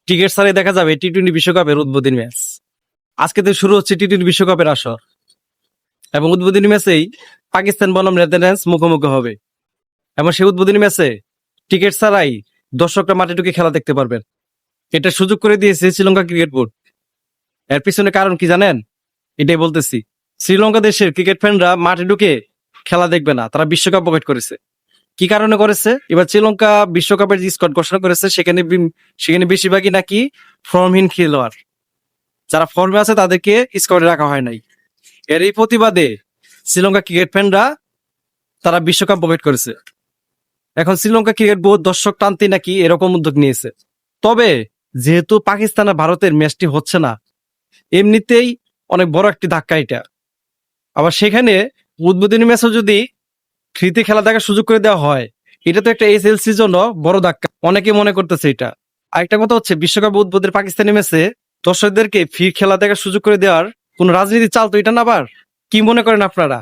Ticket ছাড়াই দেখা যাবে টি-20 বিশ্বকাপের উদ্বোধনী ম্যাচ। আজকে থেকে শুরু হচ্ছে টি-20 বিশ্বকাপের আসর এবং উদ্বোধনী ম্যাচেই পাকিস্তান বনাম নেদারল্যান্ডস মুখোমুখি হবে এবং সেই উদ্বোধনী ম্যাচে টিকিট ছাড়াই দর্শকরা মাঠে ঢুকে খেলা দেখতে পারবেন। এটা সুযোগ করে দিয়েছে শ্রীলঙ্কা ক্রিকেট বোর্ড। এর পিছনে কারণ কি জানেন? এটাই বলতেছি। শ্রীলঙ্কা দেশের ক্রিকেট ফ্যানরা মাঠে ঢুকে খেলা দেখবে না, তারা বিশ্বকাপ বয়কট করেছে। কি কারণে করেছে? এবার শ্রীলঙ্কা বিশ্বকাপের যে স্কোয়াড ঘোষণা করেছে সেখানে বেশিরভাগই নাকি ফর্মহীন খেলোয়াড়। যারা ফর্মে আছে তাদেরকে স্কোয়াডে রাখা হয় নাই। এর এই প্রতিবাদে শ্রীলঙ্কা ক্রিকেট ফ্যানরা তারা বিশ্বকাপ বয়কট করেছে। এখন শ্রীলঙ্কা ক্রিকেট বোর্ড দর্শক টানতে নাকি এরকম উদ্যোগ নিয়েছে। তবে যেহেতু পাকিস্তান আর ভারতের ম্যাচটি হচ্ছে না, এমনিতেই অনেক বড় একটি ধাক্কা এটা। আবার সেখানে উদ্বোধনী ম্যাচও যদি ফ্রিতে খেলা দেখার সুযোগ করে দেওয়া হয়, এটা তো একটা এসএলসির জন্য বড় ধাক্কা। অনেকে মনে করতেছে এটা। আরেকটা কথা হচ্ছে, বিশ্বকাপ উদ্বোধনের পাকিস্তানি ম্যাচে দর্শকদেরকে ফ্রি খেলা দেখার সুযোগ করে দেওয়ার কোন রাজনীতি চাল তো এটা না। আবার কি মনে করেন আপনারা?